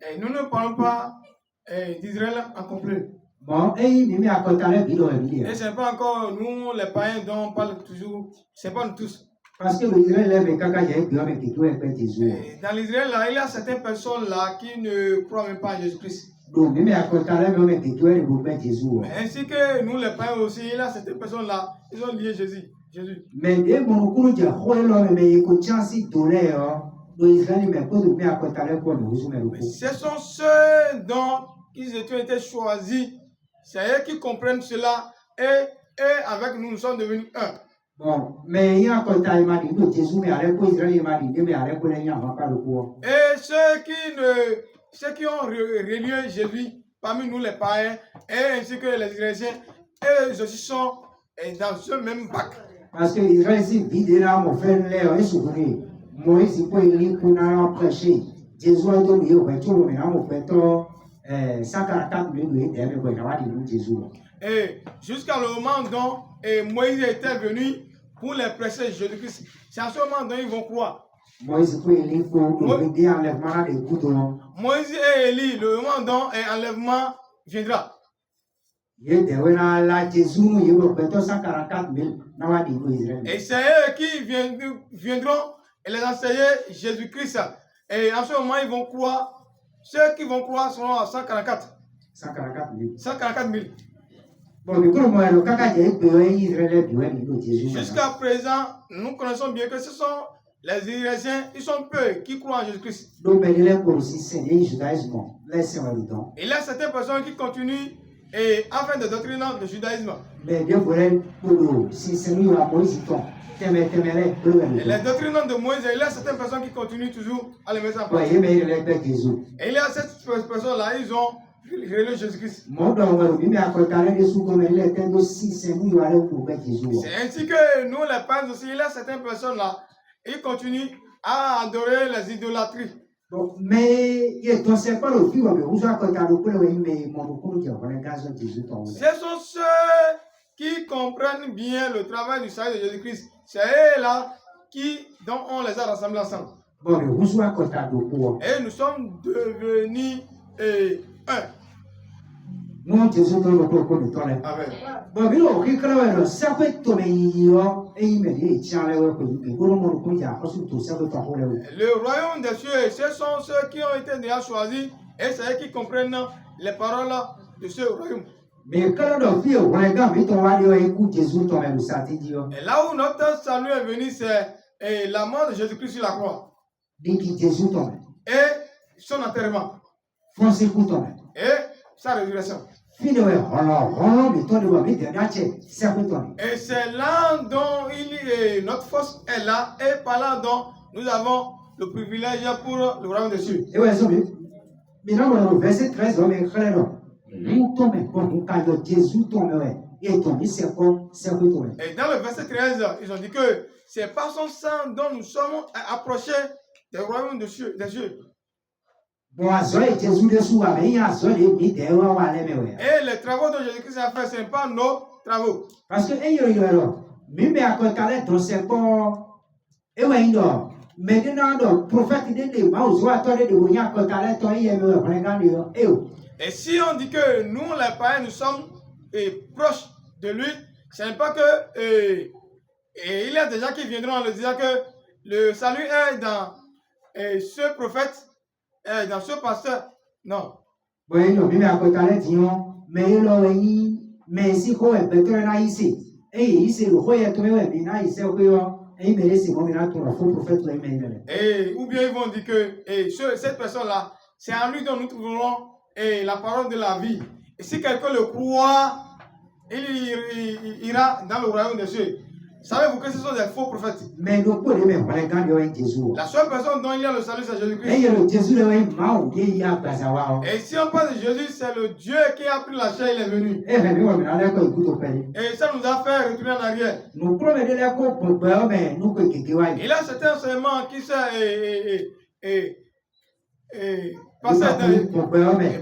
Et nous ne parlons pas d'Israël en complet. Et ce n'est pas encore nous, les païens, dont on parle toujours. Ce n'est pas nous tous. Parce que l'Israël dans l'Israël, là, il y a certaines personnes là qui ne croient même pas en Jésus-Christ. Ainsi que nous, les païens aussi, il y a certaines personnes là, ils ont lié Jésus. Mais ce sont ceux dont ils été choisis. C'est eux qui comprennent cela et avec nous, nous sommes devenus un. Bon, mais il y a un et ceux qui ont relié Jésus parmi nous les païens et ainsi que les Israéliens, eux aussi sont dans ce même bac. Parce que Israël s'est vidé là, mon frère, l'air est souverain. Moïse, il peut y prêcher. Jésus a donné au retour, mais là, mon frère, 144 minutes, Jésus. Et jusqu'à le moment dont Moïse était venu pour les prêcher Jésus-Christ, c'est à ce moment dont ils vont croire. Moïse et Élie, le moment dont l'enlèvement viendra. Et c'est eux qui viendront et les enseigner Jésus-Christ. Et en ce moment, ils vont croire. Ceux qui vont croire seront à 144. 144 000. Jusqu'à présent, nous connaissons bien que ce sont les Israéliens, ils sont peu qui croient en Jésus-Christ. Il y a certaines personnes qui continuent afin de doctriner le judaïsme. Et les doctrines de Moïse, il y a certaines personnes qui continuent toujours à les mettre en place. Et il y a cette personnes-là, ils ont relié Jésus-Christ. C'est ainsi que nous, les païens aussi, il y a certaines personnes-là, ils continuent à adorer les idolâtries. Mais ce sont ceux qui comprennent bien le travail du salut de Jésus-Christ. C'est eux-là dont on les a rassemblés ensemble. Et nous sommes devenus un. Non, Jésus dans le corps de toi. Amen. Bon, il ça peut tomber et il me dit, le royaume des cieux, ce sont ceux qui ont été déjà choisis et c'est eux qui comprennent les paroles de ce royaume. Mais quand on fait et là où notre salut est venu, c'est la mort de Jésus-Christ sur la croix. Et son enterrement. Et sa résurrection. Et c'est là dont notre force est là et par là dont nous avons le privilège pour le royaume des cieux. Et dans le verset 13, et dans le verset 13, ils ont dit que c'est par son sang dont nous sommes approchés des royaumes des cieux. Et les travaux de Jésus-Christ a fait, ce n'est pas nos travaux. Parce que et si on dit que nous, les païens, nous sommes proches de lui, ce n'est pas que il y a des gens qui viendront en le disant que le salut est dans ce prophète, dans ce pasteur. Non. Ou bien ils vont dire que cette personne-là, c'est en lui dont nous trouverons la parole de la vie. Et si quelqu'un le croit, il ira dans le royaume des cieux. Savez-vous que ce sont des faux prophètes? Mais la seule personne dont il y a le salut, c'est Jésus-Christ. Et si on parle de Jésus, c'est le Dieu qui a pris la chair, il est venu. Et ça nous a fait retourner en arrière. Il a certains enseignements qui sont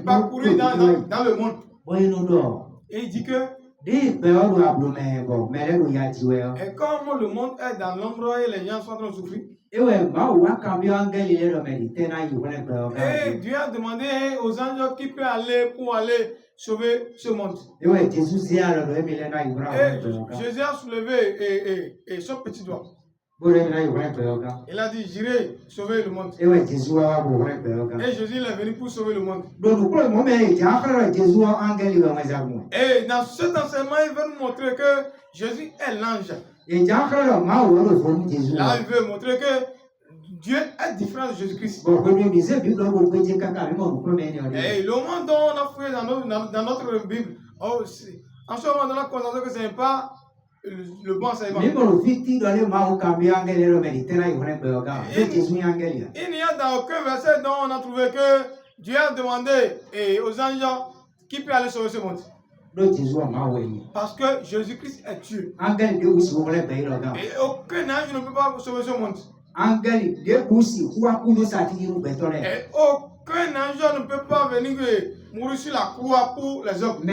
parcourus dans le monde. Et il dit que et comme le monde est dans l'ombre et les gens sont en train de souffrir, Et ouais, ma ou a cambio angel il est le méditer na il connaît pas. Et Dieu a demandé aux anges qui peut aller pour aller sauver ce monde. Et ouais, Jésus c'est alors le méditer na il connaît Et Jésus a soulevé et son petit doigt. Il a dit, j'irai sauver le monde. Et ouais, Jésus a connaît pas. Et Jésus est venu pour sauver le monde. Donc pour le moment, Jésus angel il va et dans cet enseignement, il veut nous montrer que Jésus est l'ange. Et là, il veut montrer que Dieu est différent de Jésus-Christ. Et le moment dont on a fouillé dans notre Bible, en ce moment, on a constaté que ce n'est pas le bon enseignement. Il n'y a dans aucun verset dont on a trouvé que Dieu a demandé aux anges qui peut aller sauver ce monde. Parce que Jésus-Christ est Dieu. Et aucun ange ne peut pas sauver ce monde. Et aucun ange ne peut pas venir mourir sur la croix pour les hommes.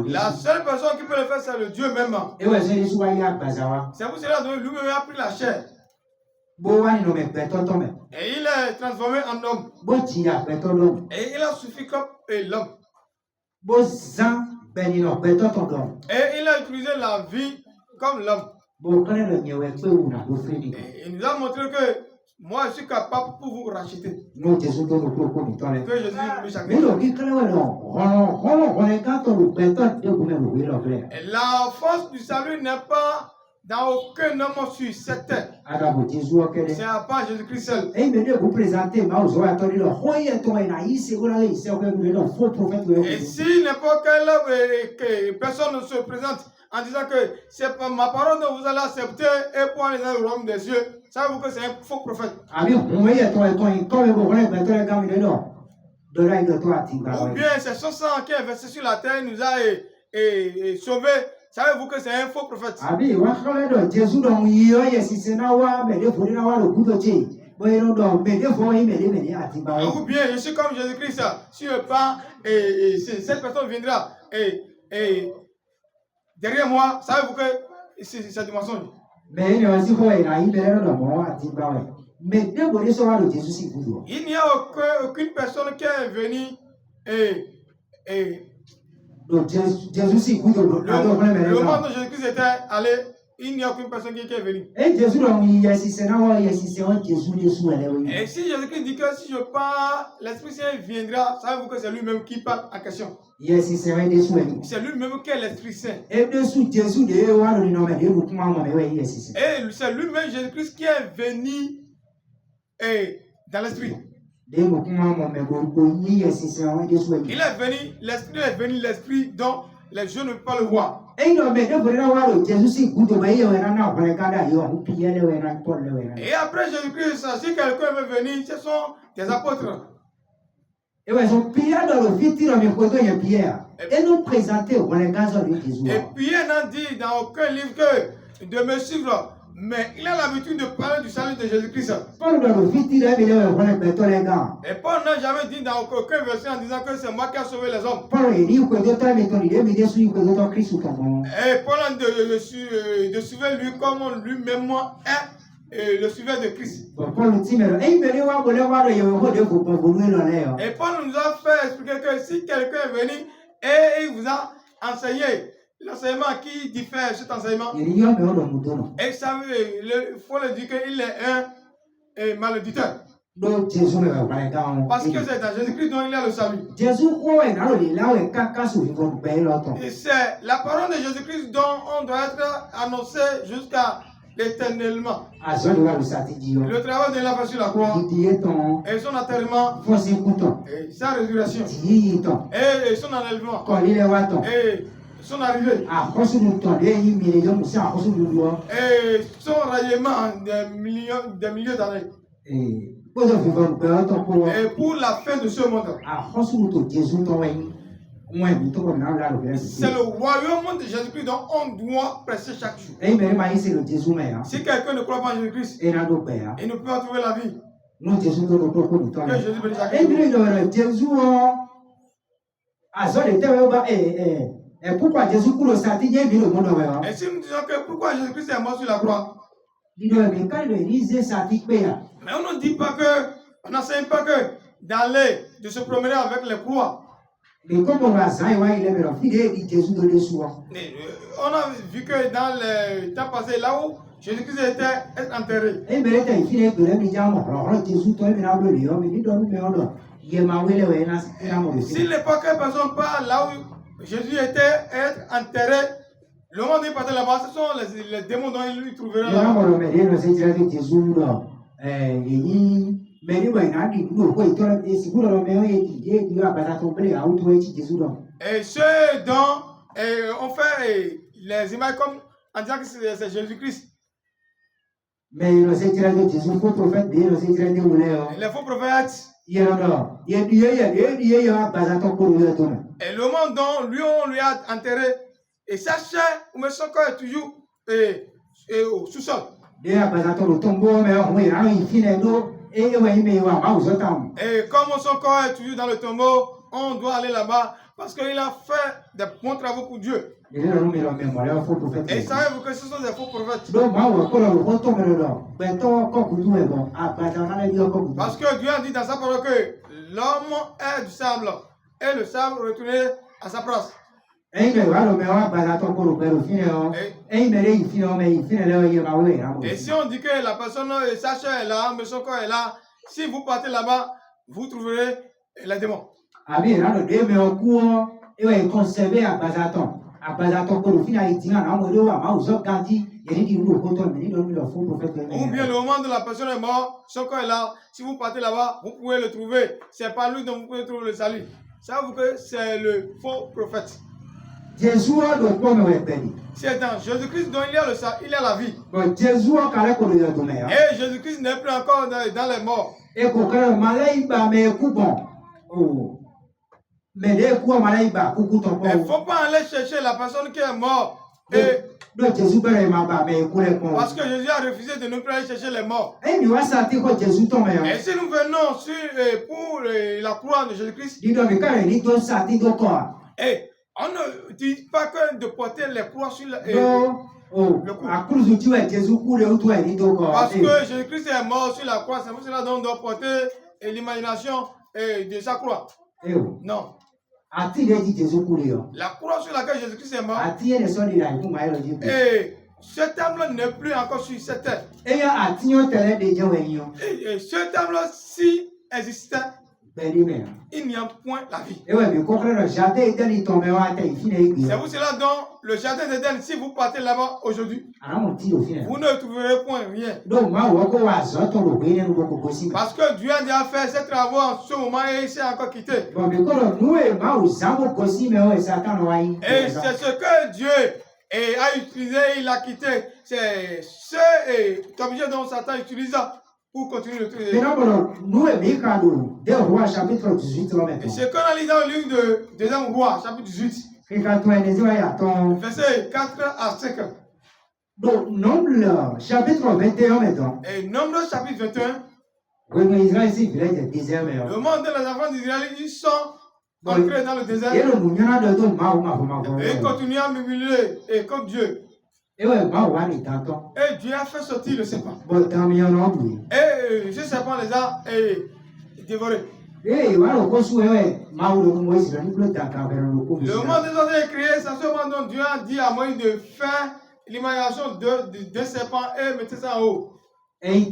La seule personne qui peut le faire, c'est le Dieu même. C'est pour cela que lui-même a pris la chair. Et il est transformé en homme. Et il a suffi comme l'homme. Et il a utilisé la vie comme l'homme. Et il nous a montré que moi je suis capable pour vous racheter. Que Jésus nous chaque Et la force du salut n'est pas dans aucun homme sur cette terre. C'est à part Jésus-Christ seul. Et si n'importe quelle personne se présente en disant que c'est ma parole dont vous allez accepter et pour aller dans le royaume des cieux, savez-vous que c'est un faux prophète? Ou bien c'est son sang qui est versé sur la terre, nous a sauvés. Savez-vous que c'est un faux prophète? Ou bien je suis comme Jésus-Christ, si je pars et cette personne viendra et derrière moi, savez-vous que c'est du mensonge? Il n'y a aucune personne qui est venue le moment où Jésus-Christ était allé, il n'y a aucune personne qui est venue. Et si Jésus-Christ dit que si je pars, l'Esprit Saint viendra, savez-vous que c'est lui-même qui parle en question? C'est lui-même qui est l'Esprit Saint. Et c'est lui-même Jésus-Christ qui est venu dans l'Esprit. Il est venu, l'Esprit est venu, l'Esprit dont les jeunes ne peuvent pas le voir. Et après Jésus-Christ, si quelqu'un veut venir, ce sont des apôtres. Et Pierre n'a dit dans aucun livre que de me suivre. Mais il a l'habitude de parler du salut de Jésus-Christ. Et Paul n'a jamais dit dans aucun verset en disant que c'est moi qui ai sauvé les hommes. Et Paul a dit de suivre lui comme lui-même est le suiveur de Christ. Et Paul nous a fait expliquer que si quelqu'un est venu et il vous a enseigné l'enseignement qui diffère cet enseignement. Et ça il faut le dire qu'il est un malédicteur. Parce que c'est dans Jésus-Christ dont il y a le salut. Et c'est la parole de Jésus-Christ dont on doit être annoncé jusqu'à l'éternellement. Le travail de la sur la croix et son enterrement et sa résurrection et son enlèvement et son arrivée et son rayonnement des milliers d'années et pour la fin de ce monde. C'est le royaume de Jésus-Christ dont on doit prêcher chaque jour. Si quelqu'un ne croit pas en Jésus-Christ, il ne peut pas trouver la vie. Que Jésus bénisse chaque jour. Et pourquoi Jésus pour le salut, et si nous disons que pourquoi Jésus-Christ est mort sur la croix, Dis donc, mais quand il disait ça, tu peux. Mais on ne dit pas que, on n'enseigne pas que d'aller, de se promener avec les croix. Mais comme on va ça, il est mais fidèle, il Jésus de soi. On a vu que dans le temps passé, là où Jésus-Christ était enterré, Et mais il fidèle de l'homme, il dit à moi, alors Jésus, toi, il m'a dit, mais il dit, mais on il m'a dit, s'il n'est pas que personne part là où Jésus était enterré, le monde est parti là-bas, ce sont les démons dont il lui trouverait là. Et ceux dont on fait les images comme en disant que c'est Jésus-Christ. Mais il sait tirer de Jésus, faux prophète, il sait tirer de Moulin. Les faux prophètes. Et le monde dont lui on lui a enterré, et sa chair, ou son corps est toujours au sous-sol. Et comme son corps est toujours dans le tombeau, on doit aller là-bas parce qu'il a fait des bons travaux pour Dieu. Et savez-vous que ce sont des faux prophètes? Parce que Dieu a dit dans sa parole que l'homme est du sable et le sable retourné à sa place. Et si on dit que la personne, sa chair est là, mais son corps est là, si vous partez là-bas, vous trouverez les démons. Ou bien le moment où la personne est morte, son corps est là, si vous partez là-bas, vous pouvez le trouver. C'est pas lui dont vous pouvez trouver le salut. Savez-vous que c'est le faux prophète? C'est dans Jésus-Christ dont il y a le salut, il y a la vie. Et Jésus-Christ n'est plus encore dans les morts. Mais il ne faut pas aller chercher la personne qui est morte. Parce que Jésus a refusé de nous aller chercher les morts. Et si nous venons pour la croix de Jésus-Christ, on ne dit pas que de porter les croix sur le cou. Parce que Jésus-Christ est mort sur la croix, c'est pour cela qu'on doit porter l'imagination de sa croix. Non. La croix sur laquelle Jésus-Christ est mort. Et cet homme-là n'est plus encore sur cette terre. Et cet homme-là, s'il existait, il n'y a point la vie. C'est pour cela dont le jardin d'Éden, si vous partez là-bas aujourd'hui, vous ne trouverez point rien. Parce que Dieu a déjà fait ses travaux en ce moment et il s'est encore quitté. Et c'est ce que Dieu a utilisé, il a quitté. C'est ce objet dont Satan utilise pour continuer le truc. Et ce qu'on a lu dans le livre de 2e roi, chapitre 18. Verset 4 à 5. Donc, Nombre, chapitre 21 maintenant. Et Nombre, chapitre 21. Le monde de les enfants d'Israël, ils sont entrés dans le désert. Et ils continuent à murmurer contre Dieu. Et Dieu a fait sortir le serpent. Et ce serpent les a dévorés. Le monde des autres est créé, c'est ce moment dont Dieu a dit à Moïse de faire l'imagination de serpent et mettre ça en haut. Si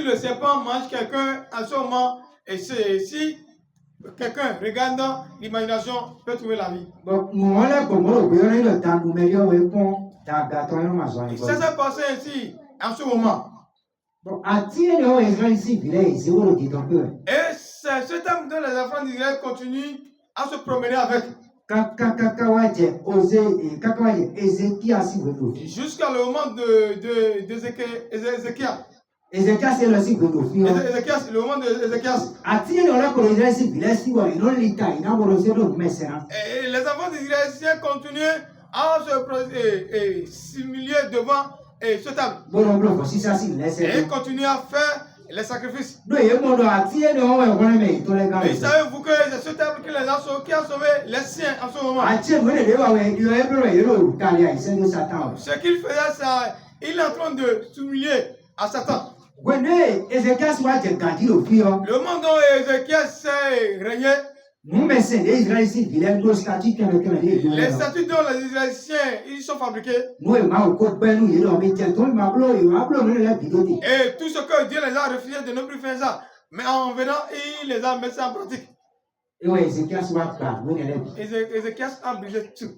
le serpent mange quelqu'un à ce moment, et si quelqu'un regarde l'imagination, peut trouver la vie. Ça s'est passé ainsi en ce moment. Et c'est ce temps dont les enfants d'Israël continuent à se promener avec. Jusqu'à le moment d'Ézéchias. Ézéchias, c'est le cycle de Ézéchias, le moment d'Ézéchias. Et les enfants d'Israël continuent à se simuler devant ce table. Et ils continuent à faire les sacrifices. Do ye mo do atie ne o e wona me to le ga. Et savez-vous que c'est ce temple qui a sauvé les siens en ce moment. Atie mo ne de wa we dio e bro ye ro ka le ai se no Satan. Ce qu'il faisait, ça, il est en train de s'humilier à Satan. When Ezekiel wa je gadi lo fi o. Le moment dont Ézéchiel s'est régné, Nous mais c'est les Israélites vilains do statut que les statues dont les Israéliens ils sont fabriqués, nous e ma ko pe nu ye lo mi je to ma blo yo ma blo ne le vidéo ti. et tout ce que Dieu les a refusé de ne plus faire ça. Mais en venant, il les a mis ça en pratique. E we Ezekiel wa pa we ne le. Ézéchiel a brisé tout.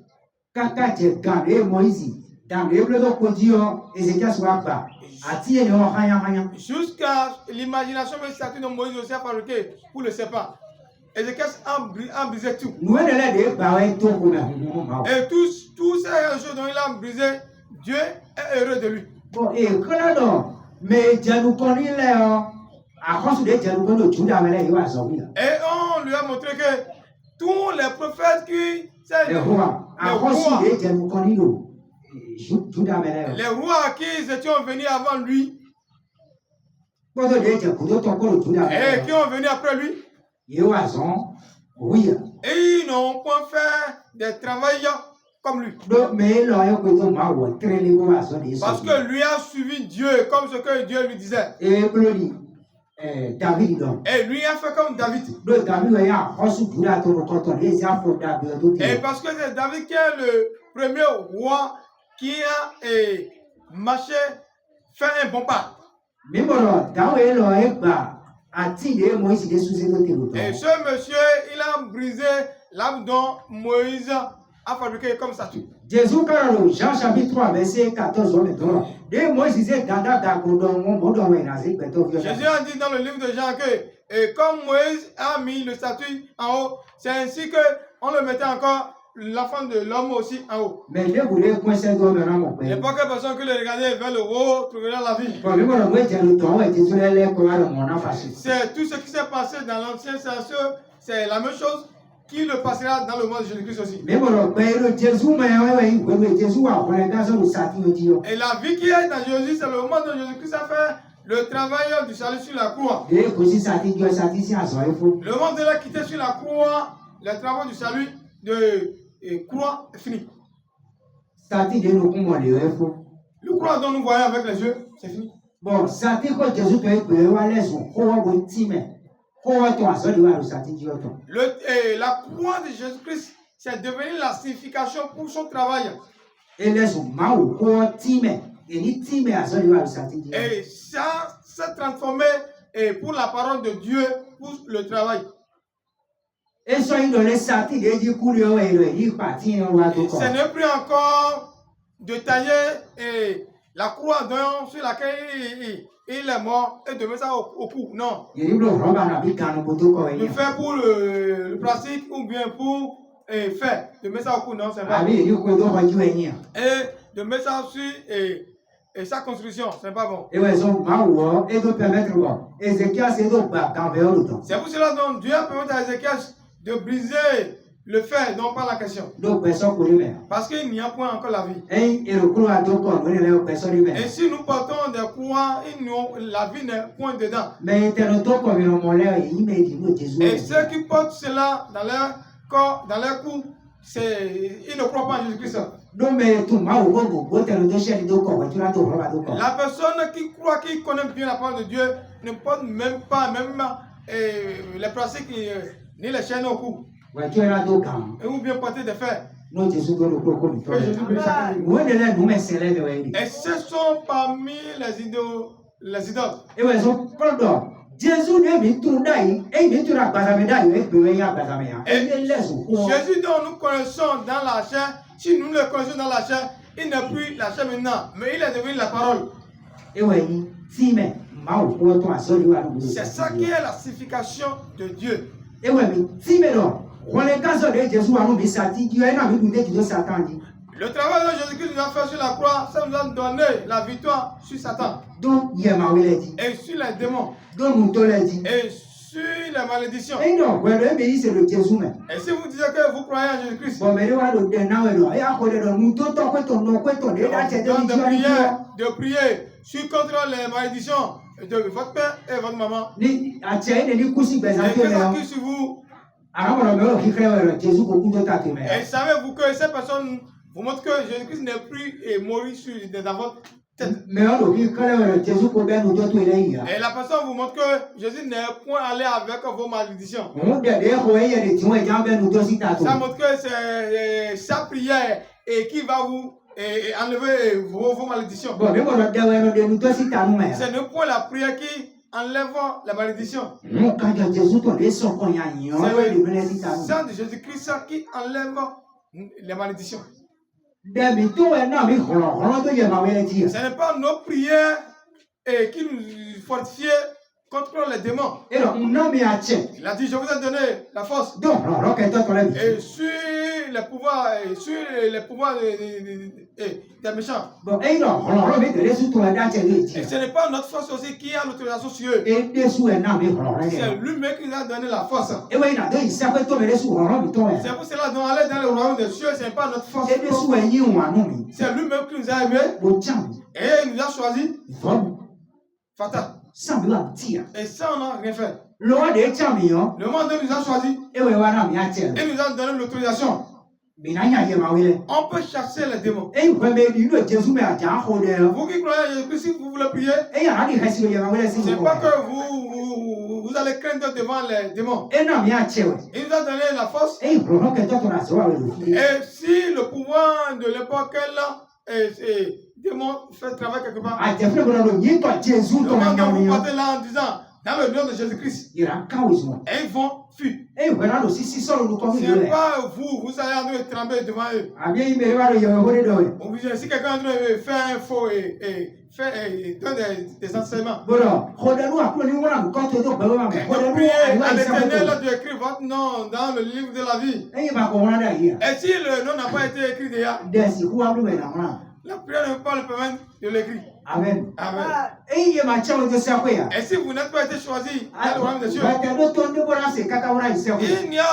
Kaka je gade Moïse dans le bleu do ko di o Ezekiel wa pa. Atie ne o hanya. Jusqu'à l'imagination des statues de Moïse aussi a fabriqué pour le serpent. Ézéchiel a brisé tout. Nous ne le de ba we to ko na. Et tous ces choses dont il a brisé, Dieu est heureux de lui. Bon e kala do me janu ko ni le o. Akosu de janu ko do Juda mele yo aso bi. Et on lui a montré que tous les prophètes qui Le roi akosu de janu ko ni do. Juda mele. les rois qui étaient venus avant lui Bodo de je ko do to ko Juda et mele. qui ont venu après lui, Yo aso oui. et ils n'ont pas fait des travailleurs comme lui. Do me lo yo ko do ma wo trele go aso de so. Parce que lui a suivi Dieu comme ce que Dieu lui disait. E blodi David do. Et lui a fait comme David. Do David we ya akosu Juda to ko to le za fo David do Et ti. parce que c'est David qui est le premier roi qui a marché, fait un bon pas. Mi mo lo da we lo e gba ati de Moïse de sous do ti lo. Et ce monsieur, il a brisé l'âme dont Moïse a fabriqué comme statue. Jésus parle Jean chapitre 3 verset 14 on est dans. De Moïse disait dada da ko do mo do we na se pe to fi. Jésus a dit dans le livre de Jean que comme Moïse a mis le statut en haut, c'est ainsi que on le mettait encore l'enfant de l'homme aussi en haut. Mais le boule coincé do me na mo Il n'y a pe. pas que personne qui le regardait vers le haut trouvera la vie. Pour mi mo lo we je lo to we Jésus le ko ara mo na fasi. C'est tout ce qui s'est passé dans l'ancien senseur, c'est la même chose qui le passera dans le monde de Jésus-Christ aussi. Mi mo lo pe lo Jésus me we Jésus wa ko le da so sati o ti o. Et la vie qui est dans Jésus, c'est le moment où Jésus-Christ a fait le travail du salut sur la croix. De ko si sati jo sati si aso e fo. Le moment où il a quitté sur la croix, le travail du salut de croix est fini. Sati de no kun mo le e fo. Le croix dont nous voyons avec les yeux, c'est fini. Bon, sati ko Jésus to e pe wa le so ko wa go ti me. Ko wa to aso di wa lo sati ji o to. La croix de Jésus-Christ, c'est devenu la signification pour son travail. E le so ma o ko wa ti me. E ni ti me aso di wa lo sati ji. Et ça s'est transformé pour la parole de Dieu, pour le travail. Et so in do le sati de ji ku le o e lo yi pa ti en wa to ko. Ce n'est plus encore de tailler la croix sur laquelle il est mort et de mettre ça au cou. Non. Ye ni blo roba na bi kanu ko to ko e De ni. faire pour le plastique ou bien pour faire. De mettre ça au cou, non, c'est pas. Abi ni ko do ko ju e ni. Et de mettre ça sur sa construction, c'est pas bon. E we so ma wo e do permettre wo. Ezekiel se do ba kan ve o to. C'est pour cela que Dieu a permis à Ézéchiel de briser le fer dont parle la question. Do pe so ko le me. Parce qu'il n'y a point encore la vie. E ro kuro a to ko no le o pe so le me. Et si nous portons des croix, la vie n'est point dedans. Mais te no to ko mi no mo le yi me di no Jésus. Et ceux qui portent cela dans leur corps, dans leur cou, ils ne croient pas en Jésus-Christ. Do me tu ma wo go te no do she do ko wa tu la to roba do ko. La personne qui croit, qui connaît bien la parole de Dieu, ne porte même pas les plastiques ni les chaînes au cou. Wa tu la do kan. Et ou bien porter des fers. No Jésus do ko ko mi to. Que Jésus bénisse chacun de nous. Wo de le no me se le de we. Et ce sont parmi les idoles. E we so pardon. Jésus ne mi tu dai, e mi tu ra ba me dai e pe we ya ba me ya. E le so ko. Jésus dont nous connaissons dans la chair, si nous le connaissons dans la chair, il n'est plus la chair maintenant, mais il est devenu la parole. E we ni ti me ma o ko to aso di wa do. C'est ça qui est la signification de Dieu. E we mi ti me do. On le caso de Jésus wa no bi sati di e na mi du de ki do Satan di. Le travail de Jésus-Christ nous a fait sur la croix, ça nous a donné la victoire sur Satan Do ye ma we le di. et sur les démons Do mu to le di. et sur les malédictions. E no, we le bi c'est le Jésus me. Et si vous disiez que vous croyez en Jésus-Christ, Bon me le wa do de na we do. E a ko de do mu to ko to no ko to de da che de donc di. de prier sur contre les malédictions, de votre père et votre maman. Ni atia ene ni kusi Et bezante que ça me. crie sur vous. Arabono me o kikre Jésus ko kudo ta te me. Et savez-vous que ces personnes vous montrent que Jésus-Christ n'est plus mort dans votre tête. Me o kikre Jésus ko be no joto ile ya. Et la personne vous montre que Jésus n'est point allé avec vos malédictions. On de ko eye de ti won ja be no josi ta to. Ça montre que c'est sa prière et qui va vous enlever vos malédictions. Bon, me mo de we no de no josi ta no me. C'est ne point la prière qui enlève la malédiction. Mo ka ja Jésus to le so kon ya yin o we de me si ta C'est no. le sang de Jésus-Christ qui enlève les malédictions. De mi to we na mi horo to ye ma we le ti. Ce n'est pas nos prières qui nous fortifient contre les démons. Et donc, non, mais à tiens. Il a dit, je vous ai donné la force. Donc, alors, qu'est-ce que tu as dit? Et sur les pouvoirs des méchants. Bon, et non, alors, mais de les autres, Et ce n'est pas notre force aussi qui a l'autorisation sur eux. et des sous, non, mais alors, C'est lui-même qui nous a donné la force. et oui, non, il s'appelle toi, mais les sous, alors, mais toi, C'est pour cela qu'on aller dans le royaume des cieux, ce n'est pas notre force. et des sous, et y ont un nom. C'est lui-même qui nous a aimés Bon, tiens, et il nous a choisi. bon, Fatal. sans doute, tiens. Et ça, on n'a rien fait. Le roi des champions, Le monde nous a choisi et oui, voilà, mais à tiens. et nous a donné l'autorisation. Mais n'a rien, ma oui. On peut chasser les démons. Et vous avez dit, le Jésus, mais à tiens, Vous qui croyez à Jésus-Christ, si vous voulez prier, et il y a rien qui reste, il y a ma oui, ce n'est pas que vous allez craindre devant les démons. et non, mais à tiens. Il nous a donné la force. Et il prend que toi, ton assaut avec le fils. Et si le pouvoir de l'époque là, démon fait travail quelque part, Ah, tu as fait le nid, toi, Jésus, le ton monde va vous ami. porter là en disant, dans le nom de Jésus-Christ, Il y a un chaos. et ils vont fuir. Et voilà, aussi, si seul nous comme Ce n'est pas vous allez nous trembler devant eux. ah bien, il me va le yahoo de On vous dit, si quelqu'un fait un faux et donne des enseignements, voilà, regardez-nous après nous, voilà, quand tu es donc, et priez à l'éternel de écrire votre nom dans le livre de la vie. et il va comprendre d'ailleurs. Et si le nom n'a pas été écrit déjà, Des si quoi nous maintenant. la prière ne peut pas le permettre de l'écrire. Amen. Amen. Et il m'a changé de ça quoi. Et si vous n'êtes pas été choisi dans le royaume des cieux, tu as d'autres de voilà, c'est caca voilà ici. il n'y a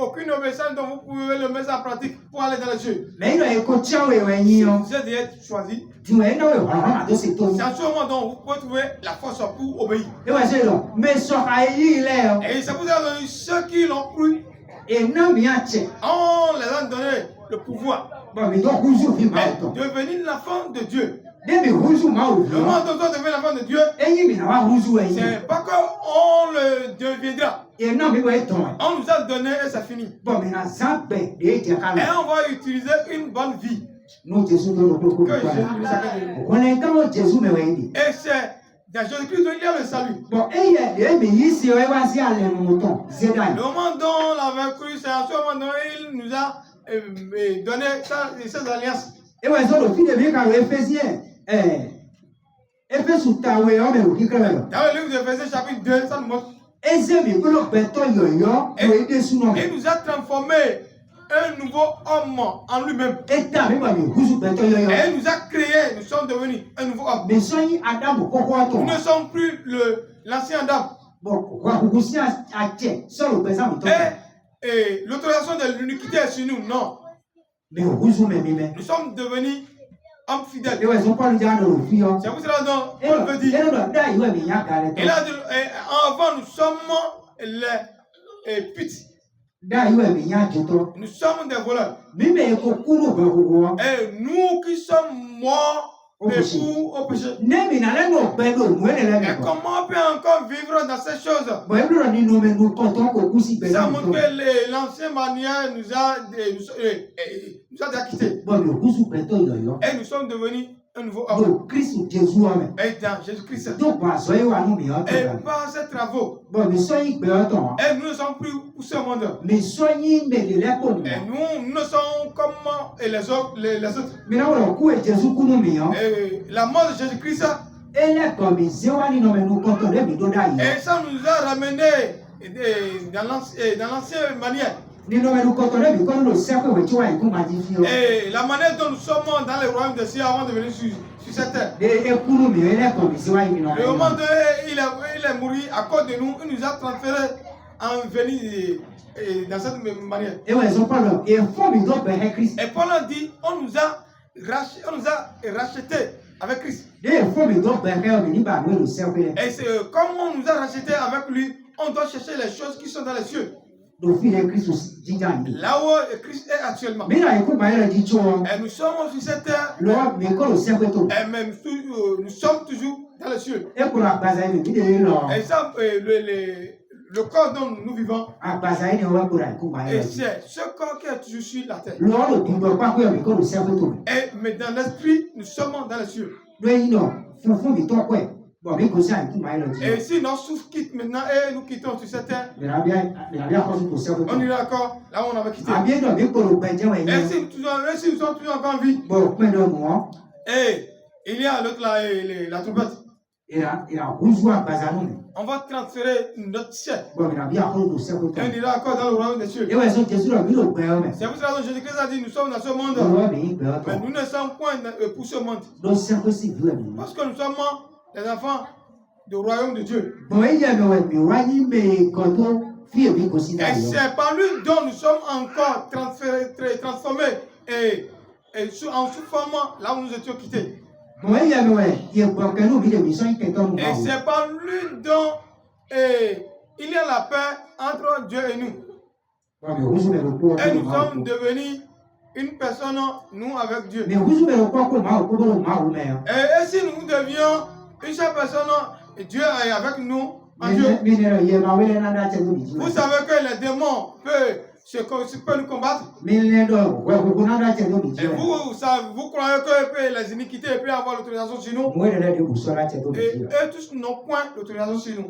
aucune obéissance dont vous pouvez le mettre en pratique pour aller dans les cieux. Mais il a écouté ouais Si ouais. vous êtes déjà choisi, Tu es non, voilà, de c'est tout. c'est en ce moment dont vous pouvez trouver la force pour obéir. Et ouais, c'est là. Mais ça a il est. Et c'est pour ça que ceux qui l'ont cru, Et non, bien tiens. on les a donné le pouvoir Bon, mais donc, vous ouvrez ma de devenir l'enfant de Dieu. Dès que vous ouvrez ma Le moment dont on devient l'enfant de Dieu, et il m'a vous ouvrez. c'est pas qu'on le deviendra. Et non, mais ouais, toi. On nous a donné et c'est fini. Bon, maintenant, ça paie. Et tu as Et on va utiliser une bonne vie. nous, Jésus, nous, nous, Que Jésus-Christ a fait. on est quand Jésus me dit. Et c'est dans Jésus-Christ il y a le salut. Bon, et il y a des ici, on va se aller mouton. C'est Le là. moment dont on l'avait cru, c'est à ce moment dont il nous a donné ces alliances. Et ouais, ça, le fil de bien quand Éphésiens. Éphésiens sous ta ouais, on est au kikre. Dans le livre d'Éphésiens chapitre 2, ça nous montre. Et c'est bien que le béton yo-yo, pour aider sous nous. Il nous a transformé un nouveau homme en lui-même. Et t'as même pas de vous béton yo-yo. Et il nous a créé, nous sommes devenus un nouveau homme. Mais soyez Adam, pourquoi toi? Nous ne sommes plus l'ancien Adam. Bon, pourquoi vous aussi à tiens, seul au présent, Et l'autorisation de l'uniquité est sur nous, non. mais vous même, Nous sommes devenus hommes fidèles. et ouais, ils ont pas le dire de le fille. C'est pour cela que Et Paul veut dire. là, Et là, avant, nous sommes les putes. Nous sommes des voleurs. Et nous qui sommes morts au péché. Et comment on peut encore vivre dans ces choses? Ça montre que l'ancienne manière nous a quittés. Et nous sommes devenus un nouveau homme. Et dans Jésus-Christ. Et par ces travaux. Et nous ne sommes plus pour ce monde. Et nous ne sommes comme les autres. Et la mort de Jésus-Christ. Et ça nous a ramené dans l'ancienne manière. Et la manière dont nous sommes dans le royaume des cieux avant de venir sur cette terre. Le moment où il est mort à cause de nous, il nous a transféré en venir dans cette même manière. Et Paul a dit, on nous a racheté avec Christ. Des fois, mais donc, ben, on dit, bah, oui, le cercle. Et c'est comme on nous a racheté avec lui, on doit chercher les choses qui sont dans les cieux. Le fils de Christ, dit dans lui. Là où Christ est actuellement. Mais là, écoute, il a dit, tu vois, Et nous sommes sur cette terre. mais quand le cercle est Et même nous sommes toujours dans les cieux. et pour la base, il est là. Et ça, le corps dont nous vivons, À base, il est là pour la coupe. et c'est ce corps qui est toujours sur la terre. Là, le ne doit pas que le cercle tourne. Mais dans l'esprit, nous sommes dans les cieux. Mais non, il faut que tu quoi. Bon, mais comme ça, il dit. Et si notre souffle quitte maintenant et nous quittons sur cette terre, Mais la bien, pour cercle. on ira encore là où on avait quitté. Ah bien, non, mais pour le pain, Et si nous sommes toujours encore en vie, bon, point de moi. et il y a l'autre là, la trompette, Il a rouge à Bazanou. on va transférer notre ciel. Bon, il a bien pour cercle. Et on ira encore dans le royaume des cieux. Et ouais, c'est Jésus a vu le pain. C'est pour cela que Jésus-Christ a dit, nous sommes dans ce monde. Mais nous ne sommes point pour ce monde. Donc, cercle, c'est vrai. Parce que nous sommes les enfants du royaume de Dieu. Bon, il y a mais quand on fait aussi Et c'est par lui dont nous sommes encore transformés et en sous-formant là où nous étions quittés. Bon, il y a pour que nous vivions mission qui est comme Et c'est par lui dont il y a la paix entre Dieu et nous. Et nous sommes devenus une personne, nous, avec Dieu. Mais vous savez quoi Et si nous devions une seule personne, Dieu est avec nous en Dieu. Vous savez que les démons peuvent nous combattre. Et vous croyez que les iniquités peuvent avoir l'autorisation sur nous. Et eux tous n'ont point l'autorisation sur nous.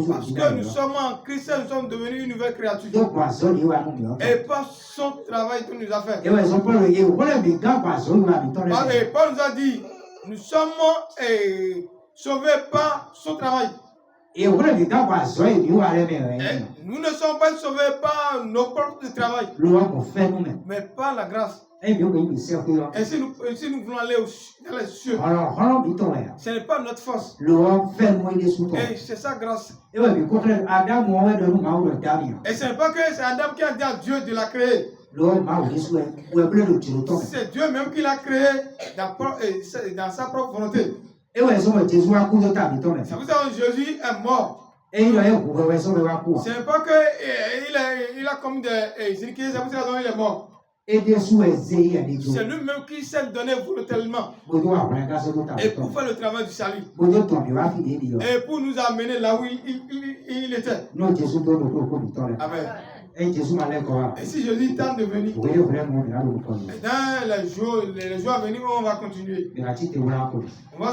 Parce que nous sommes en Christ, nous sommes devenus une nouvelle créature. Et par son travail qu'il nous a fait. Et Paul nous a dit, nous sommes sauvés par son travail. Et nous ne sommes pas sauvés par nos propres travail, mais par la grâce. Et si nous voulons aller dans les cieux, ce n'est pas notre force. Et c'est sa grâce. Et ce n'est pas que c'est Adam qui a dit à Dieu de la créer. C'est Dieu même qui l'a créé dans sa propre volonté. C'est pour ça que Jésus est mort. Ce n'est pas qu'il a comme des iniquités, c'est pour ça qu'il est mort. C'est lui-même qui s'est donné volontairement. Et pour faire le travail du salut. Et pour nous amener là où il était. Amen. Et si Jésus tente de venir, dans les jours à venir, on va continuer. On va